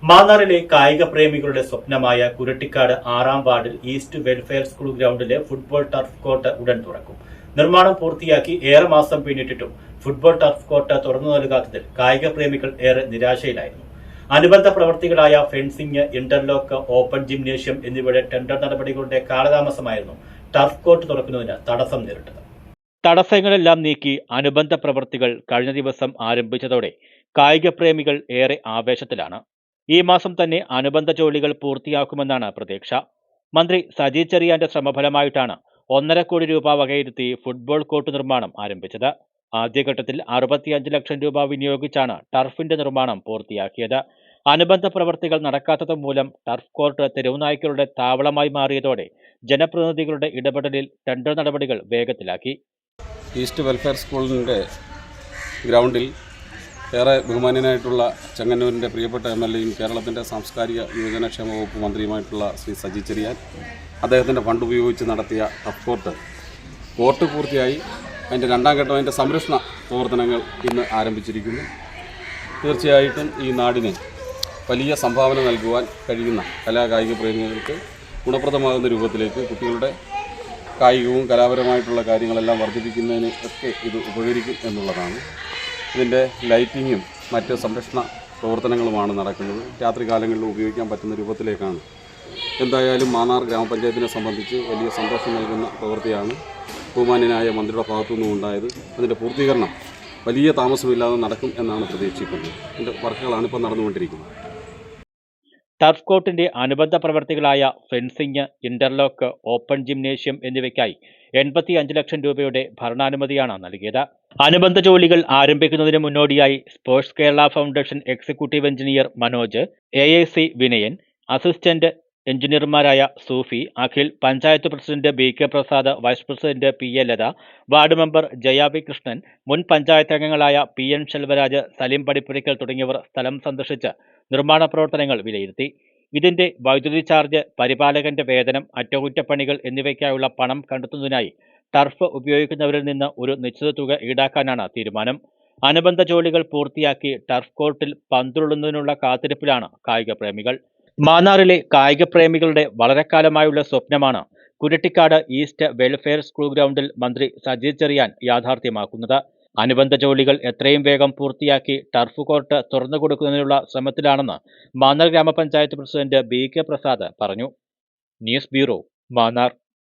മാന്നാറിലെ കായിക പ്രേമികളുടെ സ്വപ്നമായ കുരട്ടിക്കാട് 6-ാം വാർഡിൽ ഈസ്റ്റ് വെൽഫെയർ സ്കൂൾ ഗ്രൗണ്ടിലെ ഫുട്ബോൾ ടർഫ് കോർട്ട് ഉടൻ തുറക്കും. നിർമ്മാണം പൂർത്തിയാക്കി ഏറെ മാസം പിന്നിട്ടിട്ടും ഫുട്ബോൾ ടർഫ് കോർട്ട് തുറന്നു നൽകാത്തതിൽ കായിക പ്രേമികൾ ഏറെ നിരാശയിലായിരുന്നു. അനുബന്ധ പ്രവൃത്തികളായ ഫെൻസിംഗ്, ഇന്റർലോക്ക്, ഓപ്പൺ ജിംനേഷ്യം എന്നിവയുടെ ടെൻഡർ നടപടികളുടെ കാലതാമസമായിരുന്നു ടർഫ് കോർട്ട് തുറക്കുന്നതിന് തടസ്സം നേരിട്ടത്. തടസ്സങ്ങളെല്ലാം നീക്കി അനുബന്ധ പ്രവൃത്തികൾ കഴിഞ്ഞ ദിവസം ആരംഭിച്ചതോടെ കായിക പ്രേമികൾ ഏറെ ആവേശത്തിലാണ്. ഈ മാസം തന്നെ അനുബന്ധ ജോലികൾ പൂർത്തിയാക്കുമെന്നാണ് പ്രതീക്ഷ. മന്ത്രി സജി ചെറിയാന്റെ ശ്രമഫലമായിട്ടാണ് 1.5 കോടി രൂപ വകയിരുത്തി ഫുട്ബോൾ കോർട്ട് നിർമ്മാണം ആരംഭിച്ചത്. ആദ്യഘട്ടത്തിൽ 65 ലക്ഷം രൂപ വിനിയോഗിച്ചാണ് ടർഫിന്റെ നിർമ്മാണം പൂർത്തിയാക്കിയത്. അനുബന്ധ പ്രവൃത്തികൾ നടക്കാത്തത് മൂലം ടർഫ് കോർട്ട് തെരുവുനായ്ക്കളുടെ താവളമായി മാറിയതോടെ ജനപ്രതിനിധികളുടെ ഇടപെടലിൽ ടെൻഡർ നടപടികൾ വേഗത്തിലാക്കി. ഈസ്റ്റ് വെൽഫെയർ സ്കൂളിൻ്റെ ഗ്രൗണ്ടിൽ ഏറെ ബഹുമാന്യനായിട്ടുള്ള ചെങ്ങന്നൂരിൻ്റെ പ്രിയപ്പെട്ട MLA യും കേരളത്തിൻ്റെ സാംസ്കാരിക യുവജനക്ഷേമ വകുപ്പ് മന്ത്രിയുമായിട്ടുള്ള ശ്രീ സജി ചെറിയാൻ അദ്ദേഹത്തിൻ്റെ ഫണ്ട് ഉപയോഗിച്ച് നടത്തിയ ടഫ് കോർട്ട് പൂർത്തിയായി. അതിൻ്റെ 2ാം ഘട്ടം, അതിൻ്റെ സംരക്ഷണ പ്രവർത്തനങ്ങൾ ഇന്ന് ആരംഭിച്ചിരിക്കുന്നു. തീർച്ചയായിട്ടും ഈ നാടിന് വലിയ സംഭാവന നൽകുവാൻ കഴിയുന്ന കലാകായിക പ്രേമികൾക്ക് ഗുണപ്രദമാകുന്ന രൂപത്തിലേക്ക് കുട്ടികളുടെ കായികവും കലാപരമായിട്ടുള്ള കാര്യങ്ങളെല്ലാം വർദ്ധിപ്പിക്കുന്നതിന് ഒക്കെ ഇത് ഉപകരിക്കും എന്നുള്ളതാണ്. ഇതിൻ്റെ ലൈറ്റിങ്ങും മറ്റ് സംരക്ഷണ പ്രവർത്തനങ്ങളുമാണ് നടക്കുന്നത്. രാത്രികാലങ്ങളിൽ ഉപയോഗിക്കാൻ പറ്റുന്ന രൂപത്തിലേക്കാണ്. എന്തായാലും മാന്നാർ ഗ്രാമപഞ്ചായത്തിനെ സംബന്ധിച്ച് വലിയ സന്തോഷം നൽകുന്ന പ്രവൃത്തിയാണ് ബഹുമാന്യനായ മന്ത്രിയുടെ ഭാഗത്തുനിന്നും ഉണ്ടായത്. അതിൻ്റെ പൂർത്തീകരണം വലിയ താമസമില്ലാതെ നടക്കും എന്നാണ് പ്രതീക്ഷിക്കുന്നത്. ഇതിൻ്റെ വർക്കുകളാണ് ഇപ്പോൾ നടന്നുകൊണ്ടിരിക്കുന്നത്. ടർഫ് കോർട്ടിന്റെ അനുബന്ധ പ്രവർത്തികളായ ഫെൻസിംഗ്, ഇന്റർലോക്ക്, ഓപ്പൺ ജിംനേഷ്യം എന്നിവയ്ക്കായി 85 ലക്ഷം രൂപയുടെ ഭരണാനുമതിയാണ് നൽകിയത്. അനുബന്ധ ജോലികൾ ആരംഭിക്കുന്നതിന് മുന്നോടിയായി sports Kerala foundation executive engineer Manoj, AIC Vinayan, assistant എഞ്ചിനീയർമാരായ Sufi, Akhil, panchayat president BK Prasad, vice president PA Latha, ward member Jaya V Krishnan, മുൻ പഞ്ചായത്ത് അംഗങ്ങളായ PN ശെൽവരാജ്, സലീം പടിപ്പുരയ്ക്കൽ തുടങ്ങിയവർ സ്ഥലം സന്ദർശിച്ച് നിർമ്മാണ പ്രവർത്തനങ്ങൾ വിലയിരുത്തി. ഇതിന്റെ വൈദ്യുതി ചാർജ്, പരിപാലകന്റെ വേതനം, അറ്റകുറ്റപ്പണികൾ എന്നിവയ്ക്കായുള്ള പണം കണ്ടെത്തുന്നതിനായി ടർഫ് ഉപയോഗിക്കുന്നവരിൽ നിന്ന് ഒരു നിശ്ചിത തുക ഈടാക്കാനാണ് തീരുമാനം. അനുബന്ധ ജോലികൾ പൂർത്തിയാക്കി ടർഫ് കോർട്ടിൽ പന്തുള്ളുന്നതിനുള്ള കാത്തിരിപ്പിലാണ് കായിക പ്രേമികൾ. മാന്നാറിലെ കായിക പ്രേമികളുടെ വളരെക്കാലമായുള്ള സ്വപ്നമാണ് കുരട്ടിക്കാട് ഈസ്റ്റ് വെൽഫെയർ സ്കൂൾ ഗ്രൗണ്ടിൽ മന്ത്രി സജി ചെറിയാൻ യാഥാർത്ഥ്യമാക്കുന്നത്. അനുബന്ധ ജോലികൾ എത്രയും വേഗം പൂർത്തിയാക്കി ടർഫ് കോർട്ട് തുറന്നുകൊടുക്കുന്നതിനുള്ള ശ്രമത്തിലാണെന്ന് മാന്നാർ ഗ്രാമപഞ്ചായത്ത് പ്രസിഡന്റ് BK പ്രസാദ് പറഞ്ഞു. News bureau, Mannar.